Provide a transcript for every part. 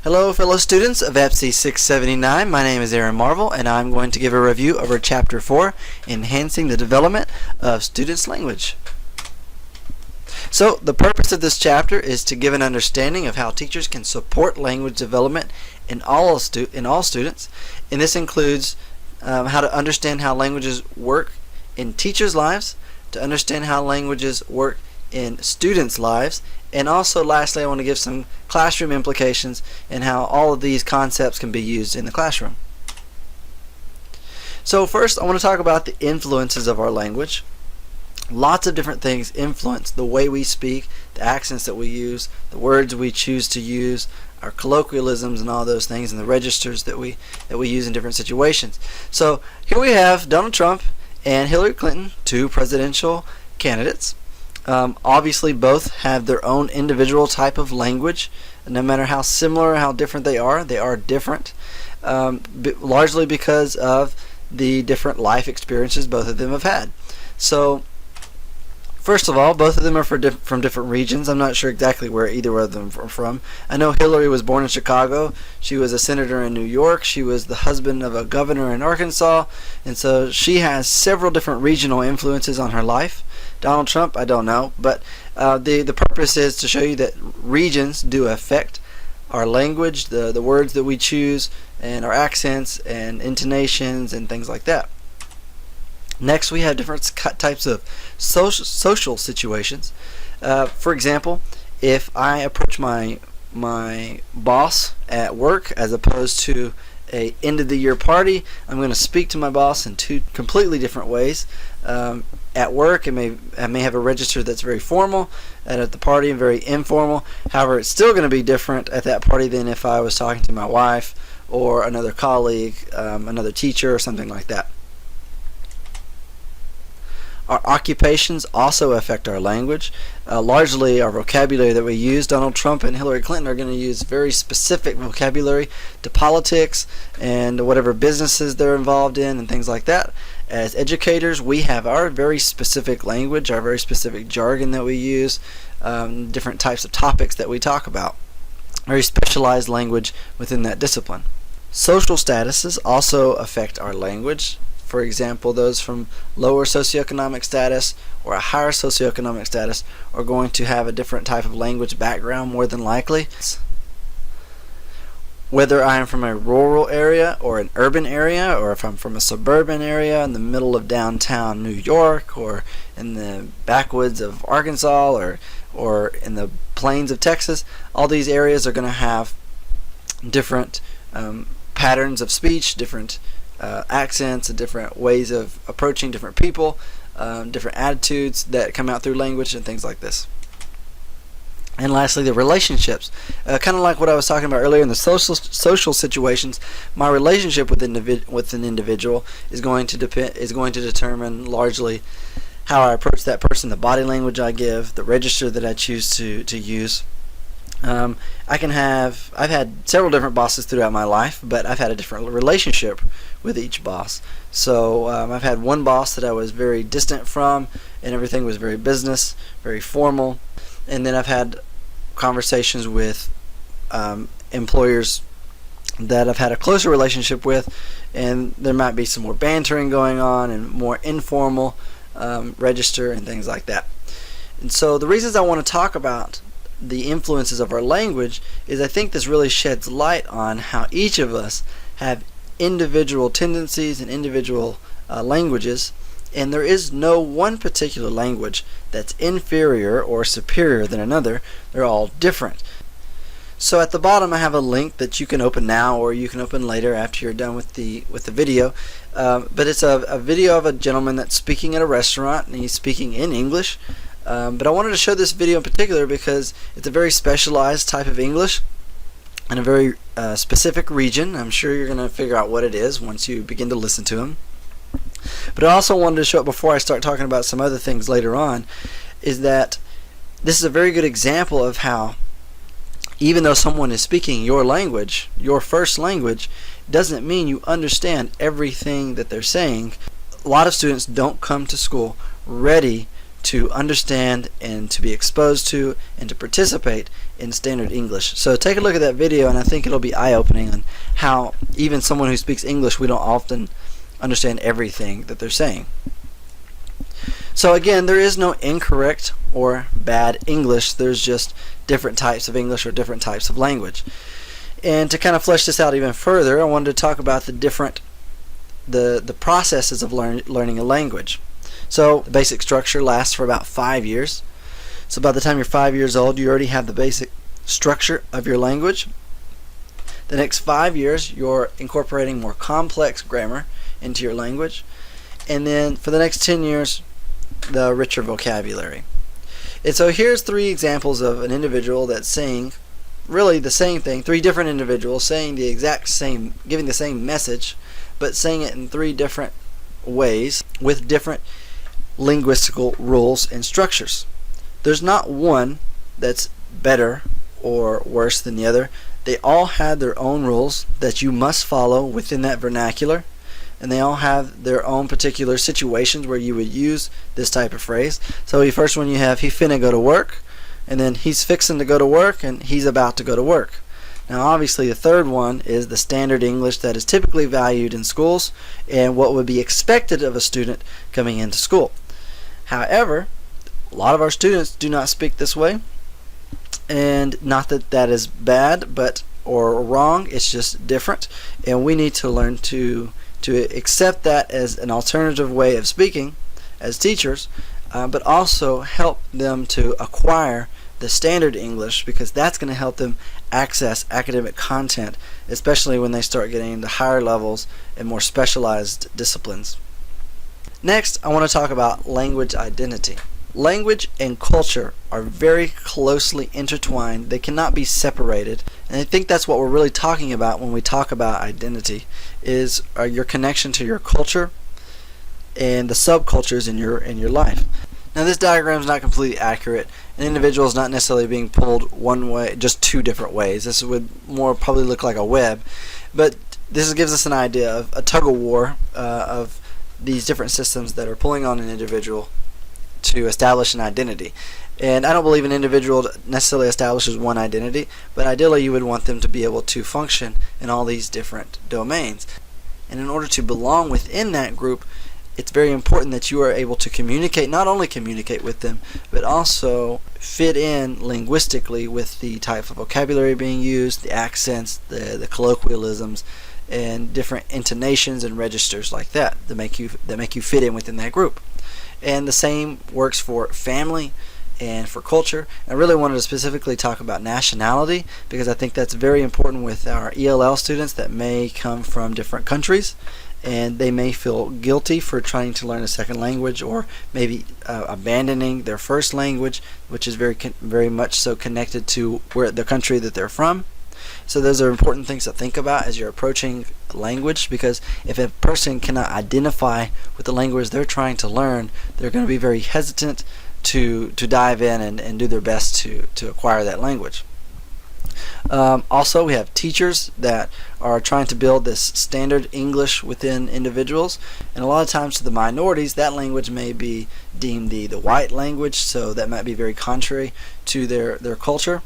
Hello fellow students of EPSI 679, my name is Aaron Marvel and I'm going to give a review over Chapter 4, Enhancing the Development of Students' Language. So the purpose of this chapter is to give an understanding of how teachers can support language development in all students, and this includes how to understand how languages work in teachers' lives, to understand how languages work in students' lives, and also lastly I want to give some classroom implications and how all of these concepts can be used in the classroom. So first I want to talk about the influences of our language. Lots of different things influence the way we speak, the accents that we use, the words we choose to use, our colloquialisms and all those things, and the registers that we use in different situations. So here we have Donald Trump and Hillary Clinton, two presidential candidates. Obviously both have their own individual type of language, and no matter how similar or how different they are different, largely because of the different life experiences both of them have had. So first of all, both of them are from different regions. I'm not sure exactly where either of them are from. I know Hillary was born in Chicago. She was a senator in New York. She was the husband of a governor in Arkansas, and so she has several different regional influences on her life. Donald Trump, I don't know, but the purpose is to show you that regions do affect our language, the words that we choose, and our accents and intonations and things like that. Next, we have different types of social situations. For example, if I approach my boss at work as opposed to a end of the year party, I'm going to speak to my boss in two completely different ways. At work, I may have a register that's very formal, and at the party, very informal. However, it's still going to be different at that party than if I was talking to my wife or another colleague, another teacher, or something like that. Our occupations also affect our language. Largely our vocabulary that we use. Donald Trump and Hillary Clinton are going to use very specific vocabulary to politics and whatever businesses they're involved in and things like that. As educators, we have our very specific language, our very specific jargon that we use, different types of topics that we talk about. Very specialized language within that discipline. Social statuses also affect our language. For example, those from lower socioeconomic status or a higher socioeconomic status are going to have a different type of language background more than likely. Whether I am from a rural area or an urban area, or if I'm from a suburban area in the middle of downtown New York, or in the backwoods of Arkansas, or in the plains of Texas, all these areas are going to have different patterns of speech, different accents, and different ways of approaching different people, different attitudes that come out through language and things like this. And lastly, the relationships. Kind of like what I was talking about earlier in the social situations, my relationship with an individual is going to determine largely how I approach that person, the body language I give, the register that I choose to use. I've had several different bosses throughout my life, but I've had a different relationship with each boss. So I've had one boss that I was very distant from, and everything was very business, very formal. And then I've had conversations with employers that I've had a closer relationship with, and there might be some more bantering going on and more informal register and things like that. And so the reasons I want to talk about the influences of our language is I think this really sheds light on how each of us have individual tendencies and individual languages, and there is no one particular language that's inferior or superior than another. They're all different. So at the bottom I have a link that you can open now, or you can open later after you're done with the video. But it's a video of a gentleman that's speaking at a restaurant, and he's speaking in English. But I wanted to show this video in particular because it's a very specialized type of English in a very specific region. I'm sure you're going to figure out what it is once you begin to listen to him. But I also wanted to show it before I start talking about some other things later on, is that this is a very good example of how even though someone is speaking your language, your first language, doesn't mean you understand everything that they're saying. A lot of students don't come to school ready to understand and to be exposed to and to participate in standard English. So take a look at that video, and I think it'll be eye-opening on how even someone who speaks English, we don't often understand everything that they're saying. So again, there is no incorrect or bad English. There's just different types of English or different types of language. And to kind of flesh this out even further, I wanted to talk about the processes of learning a language. So the basic structure lasts for about 5 years. So by the time you're 5 years old, you already have the basic structure of your language. The next 5 years, you're incorporating more complex grammar into your language. And then for the next 10 years, the richer vocabulary. And so here's 3 examples of an individual that's saying really the same thing, 3 different individuals saying the exact same, giving the same message, but saying it in 3 different ways with different linguistical rules and structures. There's not one that's better or worse than the other. They all have their own rules that you must follow within that vernacular, and they all have their own particular situations where you would use this type of phrase. So the first one you have, he finna go to work, and then he's fixing to go to work, and he's about to go to work. Now obviously the third one is the standard English that is typically valued in schools and what would be expected of a student coming into school. However, a lot of our students do not speak this way, and not that that is bad or wrong, it's just different, and we need to learn to accept that as an alternative way of speaking as teachers, but also help them to acquire the standard English, because that's going to help them access academic content, especially when they start getting into higher levels and more specialized disciplines. Next, I want to talk about language identity. Language and culture are very closely intertwined. They cannot be separated, and I think that's what we're really talking about when we talk about identity, is your connection to your culture and the subcultures in your life. Now this diagram is not completely accurate. An individual is not necessarily being pulled one way, just 2 different ways. This would more probably look like a web, but this gives us an idea of a tug-of-war of these different systems that are pulling on an individual to establish an identity. And I don't believe an individual necessarily establishes one identity, but ideally you would want them to be able to function in all these different domains. And in order to belong within that group, it's very important that you are able to communicate, not only communicate with them, but also fit in linguistically with the type of vocabulary being used, the accents, the colloquialisms, and different intonations and registers like that make you fit in within that group. And the same works for family and for culture. I really wanted to specifically talk about nationality, because I think that's very important with our ELL students that may come from different countries, and they may feel guilty for trying to learn a second language, or maybe abandoning their first language, which is very much so connected to the country that they're from. So those are important things to think about as you're approaching language, because if a person cannot identify with the language they're trying to learn, they're going to be very hesitant to dive in and do their best to acquire that language. Also, we have teachers that are trying to build this standard English within individuals, and a lot of times to the minorities that language may be deemed the white language, so that might be very contrary to their culture.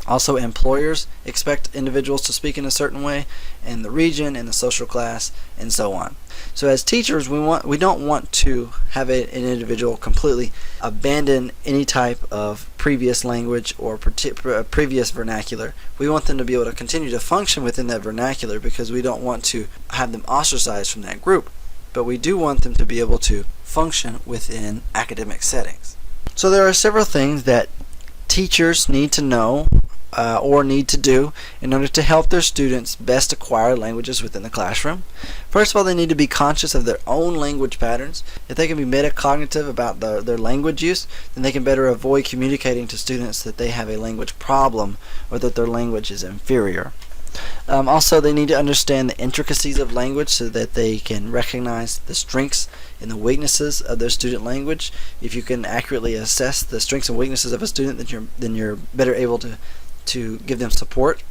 Also, employers expect individuals to speak in a certain way, and the region and the social class and so on. So as teachers, we don't want to have an individual completely abandon any type of previous language or previous vernacular. We want them to be able to continue to function within that vernacular, because we don't want to have them ostracized from that group. But we do want them to be able to function within academic settings. So there are several things that teachers need to know or need to do in order to help their students best acquire languages within the classroom. First of all, they need to be conscious of their own language patterns. If they can be metacognitive about their language use, then they can better avoid communicating to students that they have a language problem or that their language is inferior. Also, they need to understand the intricacies of language so that they can recognize the strengths and the weaknesses of their student language. If you can accurately assess the strengths and weaknesses of a student, then you're better able to give them support.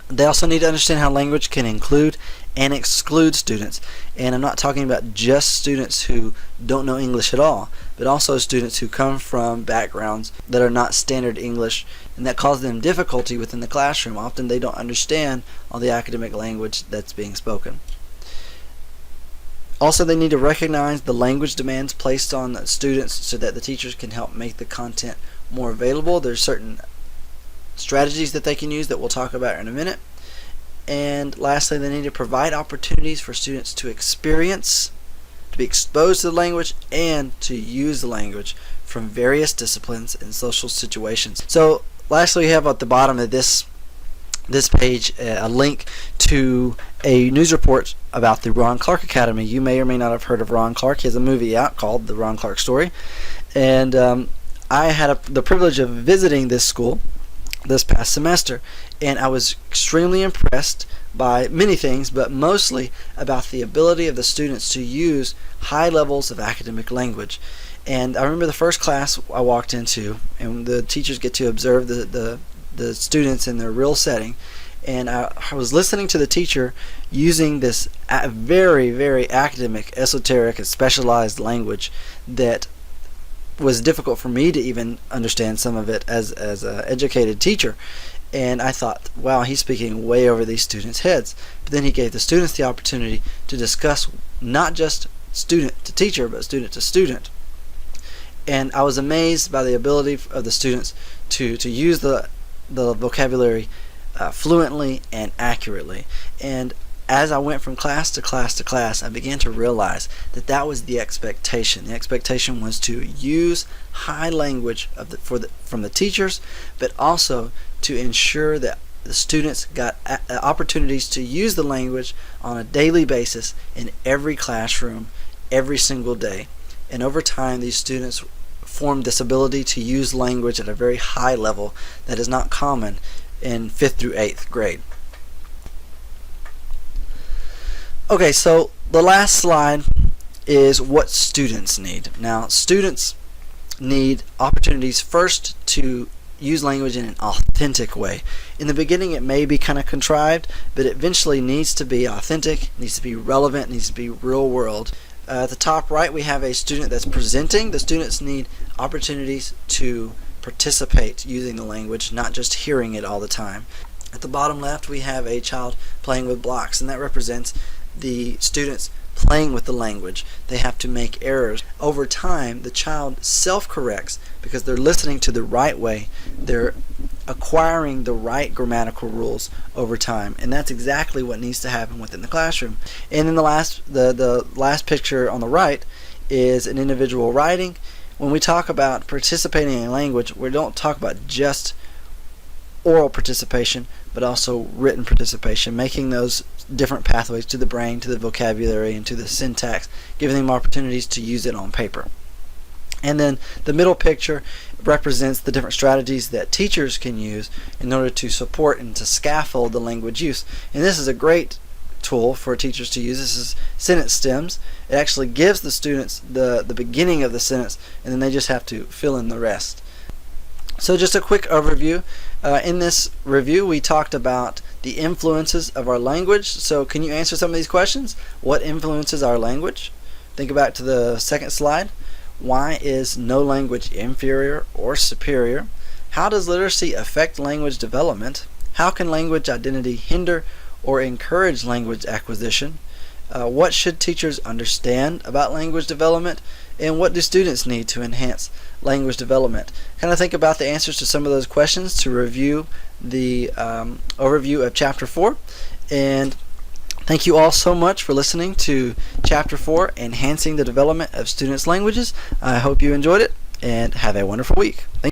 They also need to understand how language can include and exclude students. And I'm not talking about just students who don't know English at all, but also students who come from backgrounds that are not standard English, and that causes them difficulty within the classroom. Often they don't understand all the academic language that's being spoken. Also, they need to recognize the language demands placed on the students so that the teachers can help make the content more available. There's certain strategies that they can use that we'll talk about in a minute. And lastly, they need to provide opportunities for students to experience, to be exposed to the language, and to use the language from various disciplines and social situations. So lastly, we have at the bottom of this page a link to a news report about the Ron Clark Academy. You may or may not have heard of Ron Clark. He has a movie out called The Ron Clark Story, and I had the privilege of visiting this school this past semester, and I was extremely impressed by many things, but mostly about the ability of the students to use high levels of academic language. And I remember the first class I walked into, and the teachers get to observe the students in their real setting, and I was listening to the teacher using this very, very academic, esoteric, and specialized language that was difficult for me to even understand some of it as an educated teacher. And I thought, wow, he's speaking way over these students' heads. But then he gave the students the opportunity to discuss not just student to teacher, but student to student. And I was amazed by the ability of the students to use the vocabulary fluently and accurately. And as I went from class to class to class, I began to realize that that was the expectation. The expectation was to use high language from the teachers, but also to ensure that the students got opportunities to use the language on a daily basis in every classroom, every single day. And over time, these students formed this ability to use language at a very high level that is not common in 5th through 8th grade. Okay, so the last slide is what students need. Now, students need opportunities first to use language in an authentic way. In the beginning, it may be kind of contrived, but it eventually needs to be authentic, needs to be relevant, needs to be real world. At the top right, we have a student that's presenting. The students need opportunities to participate using the language, not just hearing it all the time. At the bottom left, we have a child playing with blocks, and that represents the students playing with the language. They have to make errors. Over time, the child self-corrects because they're listening to the right way. They're acquiring the right grammatical rules over time, and that's exactly what needs to happen within the classroom. And then the last picture on the right is an individual writing. When we talk about participating in language, we don't talk about just oral participation, but also written participation, making those different pathways to the brain, to the vocabulary, and to the syntax, giving them opportunities to use it on paper. And then the middle picture represents the different strategies that teachers can use in order to support and to scaffold the language use. And this is a great tool for teachers to use. This is sentence stems. It actually gives the students the beginning of the sentence, and then they just have to fill in the rest. So just a quick overview. In this review, we talked about the influences of our language. So can you answer some of these questions? What influences our language? Think back to the second slide. Why is no language inferior or superior? How does literacy affect language development? How can language identity hinder or encourage language acquisition? What should teachers understand about language development? And what do students need to enhance language development? Kind of think about the answers to some of those questions to review the overview of Chapter 4. And thank you all so much for listening to Chapter 4, Enhancing the Development of Students' Languages. I hope you enjoyed it, and have a wonderful week. Thank you.